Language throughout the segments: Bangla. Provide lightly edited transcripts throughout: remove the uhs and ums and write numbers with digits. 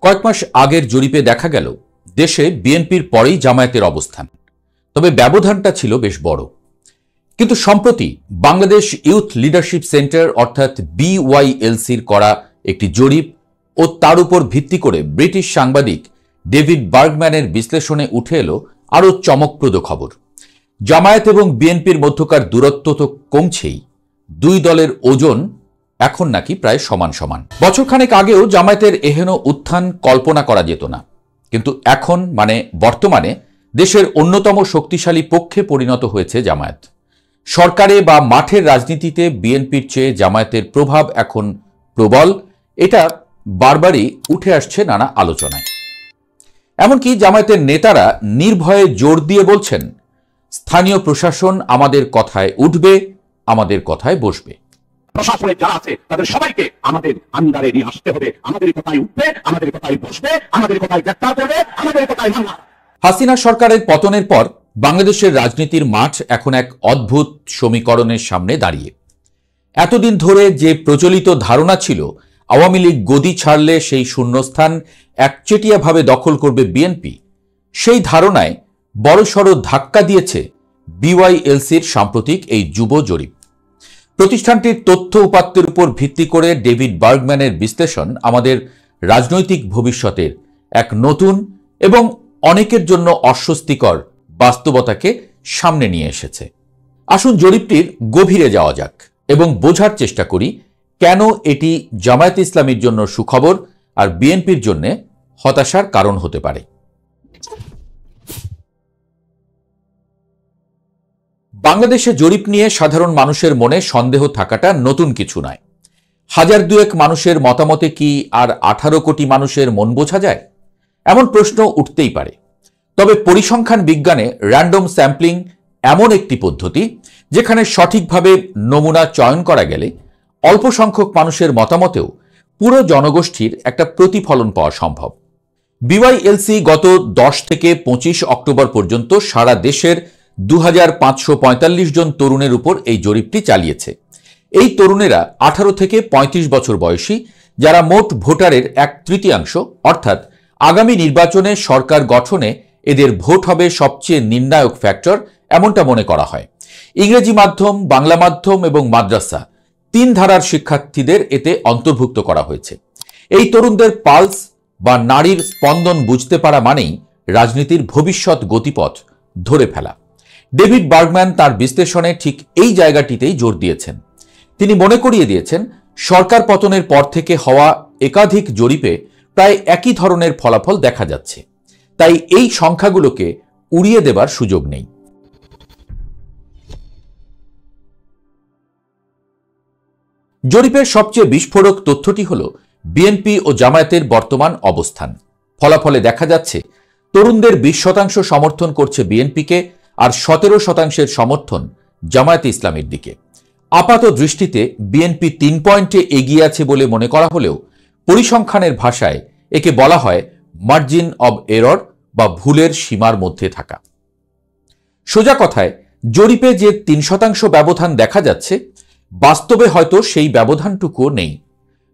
কয়েক মাস আগের জরিপে দেখা গেল দেশে বিএনপির পরেই জামায়াতের অবস্থান, তবে ব্যবধানটা ছিল বেশ বড়। কিন্তু সম্প্রতি বাংলাদেশ ইউথ লিডারশিপ সেন্টার অর্থাৎ BYLCর করা একটি জরিপ ও তার উপর ভিত্তি করে ব্রিটিশ সাংবাদিক ডেভিড বার্গম্যানের বিশ্লেষণে উঠে এলো আরও চমকপ্রদ খবর। জামায়াত এবং বিএনপির মধ্যকার দূরত্ব তো কমছেই, দুই দলের ওজন এখন নাকি প্রায় সমান সমান। বছরখানেক আগেও জামায়াতের এহেন উত্থান কল্পনা করা যেত না, কিন্তু এখন বর্তমানে দেশের অন্যতম শক্তিশালী পক্ষে পরিণত হয়েছে জামায়াত। সরকারে বা মাঠের রাজনীতিতে বিএনপির চেয়ে জামায়াতের প্রভাব এখন প্রবল, এটা বারবারই উঠে আসছে নানা আলোচনায়। এমনকি জামায়াতের নেতারা নির্ভয়ে জোর দিয়ে বলছেন, স্থানীয় প্রশাসন আমাদের কথায় উঠবে, আমাদের কথায় বসবে। প্রশাসনের যারা আছে তাদের সবাইকে আমাদের আন্ডারে নিয়ে আসতে হবে, আমাদের কথায় উঠবে, আমাদের কথায় বসবে, আমাদের কথায় গ্রেফতার করবে, আমাদের কথায় মামলা। হাসিনা সরকারের পতনের পর বাংলাদেশের রাজনীতির মাঠ এখন এক অদ্ভুত সমীকরণের সামনে দাঁড়িয়ে। এতদিন ধরে যে প্রচলিত ধারণা ছিল আওয়ামী লীগ গদি ছাড়লে সেই শূন্যস্থান একচেটিয়াভাবে দখল করবে বিএনপি, সেই ধারণায় বড়সড় ধাক্কা দিয়েছে BYLCর সাম্প্রতিক এই যুব জরিপ। প্রতিষ্ঠানটির তথ্য উপাত্তের উপর ভিত্তি করে ডেভিড বার্গম্যানের বিশ্লেষণ আমাদের রাজনৈতিক ভবিষ্যতের এক নতুন এবং অনেকের জন্য অস্বস্তিকর বাস্তবতাকে সামনে নিয়ে এসেছে। আসুন জরিপটির গভীরে যাওয়া যাক এবং বোঝার চেষ্টা করি কেন এটি জামায়াতে ইসলামীর জন্য সুখবর আর বিএনপির জন্য হতাশার কারণ হতে পারে। বাংলাদেশে জরিপ নিয়ে সাধারণ মানুষের মনে সন্দেহ থাকাটা নতুন কিছু নয়। হাজার দুয়েক মানুষের মতামতে কি আর 18 কোটি মানুষের মন বোঝা যায়? এমন প্রশ্ন উঠতেই পারে। তবে পরিসংখ্যান বিজ্ঞানে র্যান্ডম স্যাম্পলিং এমন একটি পদ্ধতি যেখানে সঠিকভাবে নমুনা চয়ন করা গেলে অল্প সংখ্যক মানুষের মতামতেও পুরো জনগোষ্ঠীর একটা প্রতিফলন পাওয়া সম্ভব। BYLC গত 10 থেকে 25 অক্টোবর পর্যন্ত সারা দেশের 2545 জন তরুণের উপর এই জরিপটি চালিয়েছে। এই তরুণেরা 18 থেকে 35 বছর বয়সী, যারা মোট ভোটারের 1/3, অর্থাৎ আগামী নির্বাচনে সরকার গঠনে এদের ভোট হবে সবচেয়ে নির্ণায়ক ফ্যাক্টর, এমনটা মনে করা হয়। ইংরেজি মাধ্যম, বাংলা মাধ্যম এবং মাদ্রাসা 3 ধারার শিক্ষার্থীদের এতে অন্তর্ভুক্ত করা হয়েছে। এই তরুণদের পালস বা নাড়ির স্পন্দন বুঝতে পারা মানেই রাজনীতির ভবিষ্যৎ গতিপথ ধরে ফেলা। ডেভিড বার্গম্যান তার বিশ্লেষণে ঠিক এই জায়গাটিতেই জোর দিয়েছেন। তিনি মনে করিয়ে দিয়েছেন, সরকার পতনের পর থেকে হওয়া একাধিক জরিপে প্রায় একই ধরনের ফলাফল দেখা যাচ্ছে, তাই এই সংখ্যাগুলোকে উড়িয়ে দেবার সুযোগ নেই। জরিপের সবচেয়ে বিস্ফোরক তথ্যটি হল বিএনপি ও জামায়াতের বর্তমান অবস্থান। ফলাফলে দেখা যাচ্ছে তরুণদের 20% সমর্থন করছে বিএনপিকে আর 17% সমর্থন জামায়াতে ইসলামীর দিকে। আপাত দৃষ্টিতে বিএনপি 3 পয়েন্টে এগিয়ে আছে বলে মনে করা হলেও পরিসংখ্যানের ভাষায় একে বলা হয় মার্জিন অব এরর বা ভুলের সীমার মধ্যে থাকা। সোজা কথায় জরিপে যে 3% ব্যবধান দেখা যাচ্ছে, বাস্তবে হয়তো সেই ব্যবধানটুকুও নেই।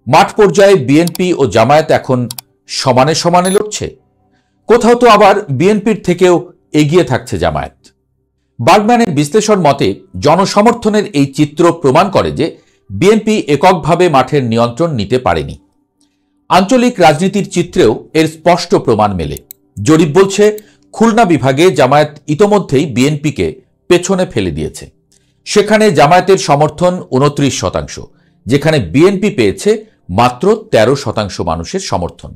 মাঠ পর্যায়ে বিএনপি ও জামায়াত এখন সমানে সমানে লড়ছে, কোথাও তো আবার বিএনপির থেকেও এগিয়ে থাকছে জামায়াত। বার্গম্যানের বিশ্লেষণ মতে জনসমর্থনের এই চিত্র প্রমাণ করে যে বিএনপি এককভাবে মাঠের নিয়ন্ত্রণ নিতে পারেনি। আঞ্চলিক রাজনীতির চিত্রেও এর স্পষ্ট প্রমাণ মেলে। জরিপ বলছে খুলনা বিভাগে জামায়াত ইতোমধ্যেই বিএনপিকে পেছনে ফেলে দিয়েছে। সেখানে জামায়াতের সমর্থন 29%, যেখানে বিএনপি পেয়েছে মাত্র 13% মানুষের সমর্থন।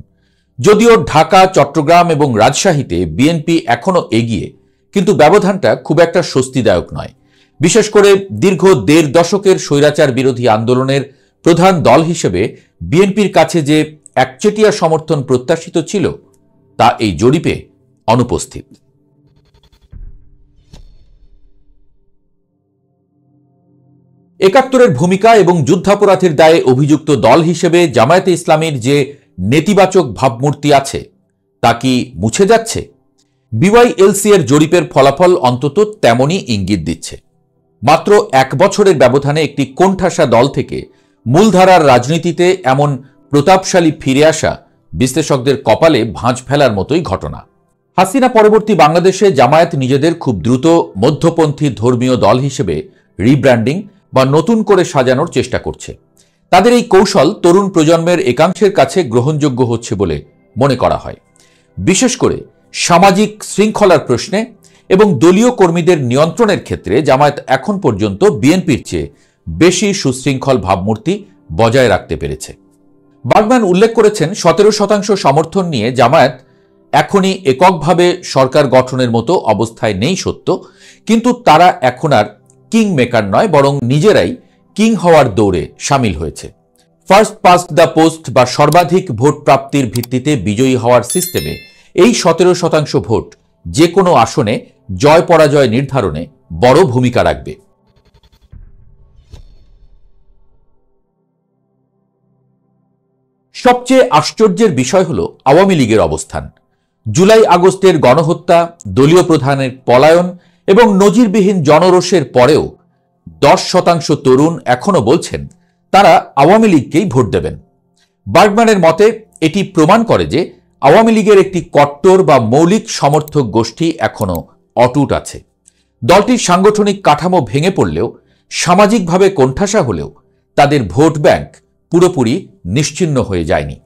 যদিও ঢাকা, চট্টগ্রাম এবং রাজশাহীতে বিএনপি এখনো এগিয়ে, কিন্তু ব্যবধানটা খুব একটা স্বস্তিদায়ক নয়। বিশেষ করে দীর্ঘ 1.5 দশকের স্বৈরাচার বিরোধী আন্দোলনের প্রধান দল হিসেবে বিএনপির কাছে যে একচেটিয়া সমর্থন প্রত্যাশিত ছিল, তা এই জরিপে অনুপস্থিত। একাত্তরের ভূমিকা এবং যুদ্ধাপরাধের দায়ে অভিযুক্ত দল হিসেবে জামায়াতে ইসলামীর যে নেতিবাচক ভাবমূর্তি আছে, তা কি মুছে যাচ্ছে? BYLC এর জরিপের ফলাফল অন্তত তেমনই ইঙ্গিত দিচ্ছে। মাত্র 1 বছরের ব্যবধানে একটি কোণঠাসা দল থেকে মূলধারার রাজনীতিতে এমন প্রতাপশালী ফিরে আসা বিশ্লেষকদের কপালে ভাঁজ ফেলার মতোই ঘটনা। হাসিনা পরবর্তী বাংলাদেশে জামায়াত নিজেদের খুব দ্রুত মধ্যপন্থী ধর্মীয় দল হিসেবে রিব্র্যান্ডিং বা নতুন করে সাজানোর চেষ্টা করছে। তাদের এই কৌশল তরুণ প্রজন্মের একাংশের কাছে গ্রহণযোগ্য হচ্ছে বলে মনে করা হয়। বিশেষ করে সামাজিক শৃঙ্খলার প্রশ্নে এবং দলীয় কর্মীদের নিয়ন্ত্রণের ক্ষেত্রে জামায়াত এখন পর্যন্ত বিএনপির চেয়ে বেশি সুশৃঙ্খল ভাবমূর্তি বজায় রাখতে পেরেছে। বার্গম্যান উল্লেখ করেছেন 17% সমর্থন নিয়ে জামায়াত এখনই এককভাবে সরকার গঠনের মতো অবস্থায় নেই সত্য, কিন্তু তারা এখন আর কিং মেকার নয়, বরং নিজেরাই কিং হওয়ার দৌড়ে সামিল হয়েছে। ফার্স্ট পাস্ট দ্য পোস্ট বা সর্বাধিক ভোট প্রাপ্তির ভিত্তিতে বিজয়ী হওয়ার সিস্টেমে এই 17% ভোট যে কোনো আসনে জয় পরাজয় নির্ধারণে বড় ভূমিকা রাখবে। সবচেয়ে আশ্চর্যের বিষয় হল আওয়ামী লীগের অবস্থান। জুলাই আগস্টের গণহত্যা, দলীয় প্রধানের পলায়ন এবং নজিরবিহীন জনরোষের পরেও 10% তরুণ এখনো বলছেন তারা আওয়ামী লীগকেই ভোট দেবেন। বার্গম্যানের মতে এটি প্রমাণ করে যে আওয়ামী লীগের একটি কট্টর বা মৌলিক সমর্থক গোষ্ঠী এখনো অটুট আছে। দলটির সাংগঠনিক কাঠামো ভেঙে পড়লেও, সামাজিকভাবে কোণঠাসা হলেও তাদের ভোট ব্যাংক পুরোপুরি নিশ্চিহ্ন হয়ে যায়নি।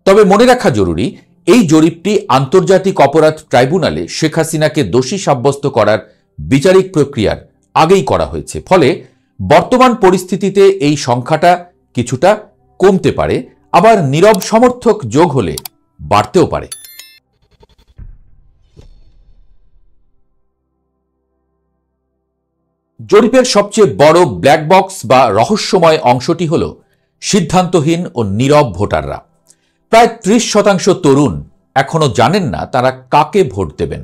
তবে মনে রাখা জরুরি, এই জরিপটি আন্তর্জাতিক অপরাধ ট্রাইব্যুনালে শেখ হাসিনাকে দোষী সাব্যস্ত করার বিচারিক প্রক্রিয়ার আগেই করা হয়েছে। ফলে বর্তমান পরিস্থিতিতে এই সংখ্যাটা কিছুটা কমতে পারে, আবার নীরব সমর্থক যোগ হলে বাড়তেও পারে। জরিপের সবচেয়ে বড় ব্ল্যাক বক্স বা রহস্যময় অংশটি হল সিদ্ধান্তহীন ও নীরব ভোটাররা। প্রায় 30% তরুণ এখনো জানেন না তারা কাকে ভোট দেবেন,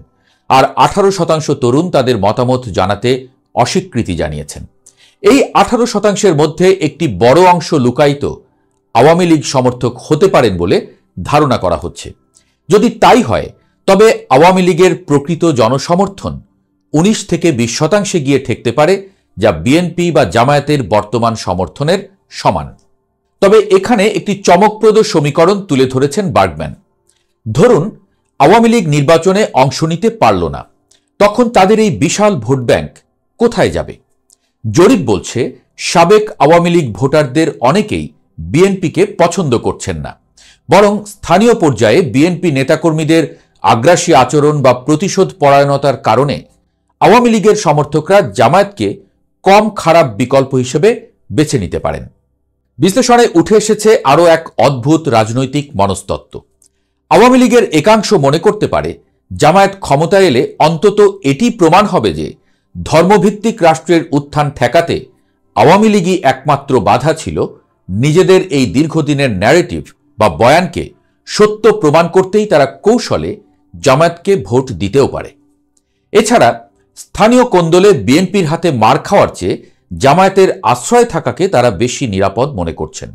আর 18% তরুণ তাদের মতামত জানাতে অস্বীকৃতি জানিয়েছেন। এই 18%-এর মধ্যে একটি বড় অংশ লুকায়িত আওয়ামী লীগ সমর্থক হতে পারেন বলে ধারণা করা হচ্ছে। যদি তাই হয়, তবে আওয়ামী লীগের প্রকৃত জনসমর্থন 19 থেকে 20% গিয়ে ঠেকতে পারে, যা বিএনপি বা জামায়াতের বর্তমান সমর্থনের সমান। তবে এখানে একটি চমকপ্রদ সমীকরণ তুলে ধরেছেন বার্গম্যান। ধরুন আওয়ামী লীগ নির্বাচনে অংশ নিতে পারল না, তখন তাদের এই বিশাল ভোট ব্যাংক কোথায় যাবে? জরিপ বলছে সাবেক আওয়ামী লীগ ভোটারদের অনেকেই বিএনপিকে পছন্দ করছেন না, বরং স্থানীয় পর্যায়ে বিএনপি নেতাকর্মীদের আগ্রাসী আচরণ বা প্রতিশোধ পরায়ণতার কারণে আওয়ামী লীগের সমর্থকরা জামায়াতকে কম খারাপ বিকল্প হিসেবে বেছে নিতে পারেন। বিশ্লেষণে উঠে এসেছে আরও এক অদ্ভুত রাজনৈতিক মনস্তত্ত্ব। আওয়ামী লীগের একাংশ মনে করতে পারে জামায়াত ক্ষমতায় এলে অন্তত এটি প্রমাণ হবে যে ধর্মভিত্তিক রাষ্ট্রের উত্থান ঠেকাতে আওয়ামী লীগই একমাত্র বাধা ছিল। নিজেদের এই দীর্ঘদিনের ন্যারেটিভ বা বয়ানকে সত্য প্রমাণ করতেই তারা কৌশলে জামায়াতকে ভোট দিতেও পারে। এছাড়া স্থানীয় কোন্দলে বিএনপির হাতে মার খাওয়ার চেয়ে জামায়াতের আশ্রয় থাকাকে তারা বেশি নিরাপদ মনে করছেন।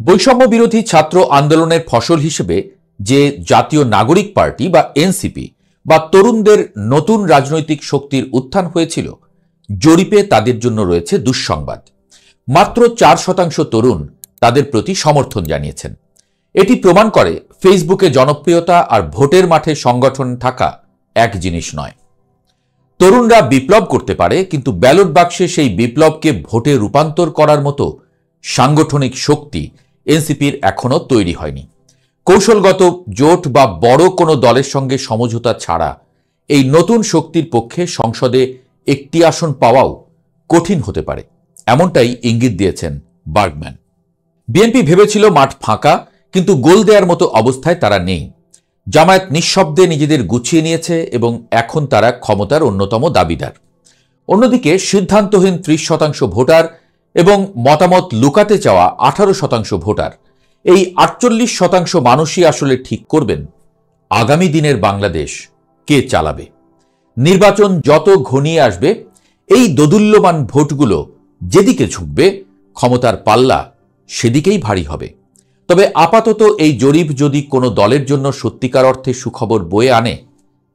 বৈষম্য বিরোধী ছাত্র আন্দোলনের ফসল হিসেবে যে জাতীয় নাগরিক পার্টি বা এনসিপি বা তরুণদের নতুন রাজনৈতিক শক্তির উত্থান হয়েছিল, জরিপে তাদের জন্য রয়েছে দুঃসংবাদ। মাত্র 4% তরুণ তাদের প্রতি সমর্থন জানিয়েছেন। এটি প্রমাণ করে ফেসবুকে জনপ্রিয়তা আর ভোটের মাঠে সংগঠন থাকা এক জিনিস নয়। তরুণরা বিপ্লব করতে পারে, কিন্তু ব্যালট বাক্সে সেই বিপ্লবকে ভোটে রূপান্তর করার মতো সাংগঠনিক শক্তি এনসিপির এখনো তৈরি হয়নি। কৌশলগত জোট বা বড় কোনো দলের সঙ্গে সমঝোতা ছাড়া এই নতুন শক্তির পক্ষে সংসদে একটি আসন পাওয়াও কঠিন হতে পারে, এমনটাই ইঙ্গিত দিয়েছেন বার্গম্যান। বিএনপি ভেবেছিল মাঠ ফাঁকা, কিন্তু গোল দেওয়ার মতো অবস্থায় তারা নেই। জামায়াত নিঃশব্দে নিজেদের গুছিয়ে নিয়েছে এবং এখন তারা ক্ষমতার অন্যতম দাবিদার। অন্যদিকে সিদ্ধান্তহীন 30% ভোটার এবং মতামত লুকাতে চাওয়া 18% ভোটার, এই 48% মানুষই আসলে ঠিক করবেন আগামী দিনের বাংলাদেশ কে চালাবে। নির্বাচন যত ঘনিয়ে আসবে, এই দোদুল্যমান ভোটগুলো যেদিকে ঝুঁকবে, ক্ষমতার পাল্লা সেদিকেই ভারী হবে। তবে আপাতত এই জরিপ যদি কোনো দলের জন্য সত্যিকার অর্থে সুখবর বয়ে আনে,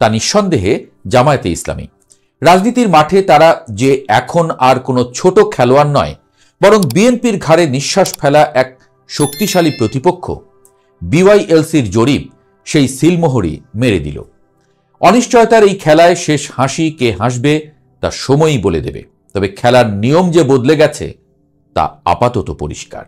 তা নিঃসন্দেহে জামায়াতে ইসলামী। রাজনীতির মাঠে তারা যে এখন আর কোনো ছোট খেলোয়াড় নয়, বরং বিএনপির ঘাড়ে নিঃশ্বাস ফেলা এক শক্তিশালী প্রতিপক্ষ। বিওয়াইএলসির জরিপ সেই সিলমোহরই মেরে দিল। অনিশ্চয়তার এই খেলায় শেষ হাসি কে হাসবে তা সময়ই বলে দেবে। তবে খেলার নিয়ম যে বদলে গেছে তা আপাতত পরিষ্কার।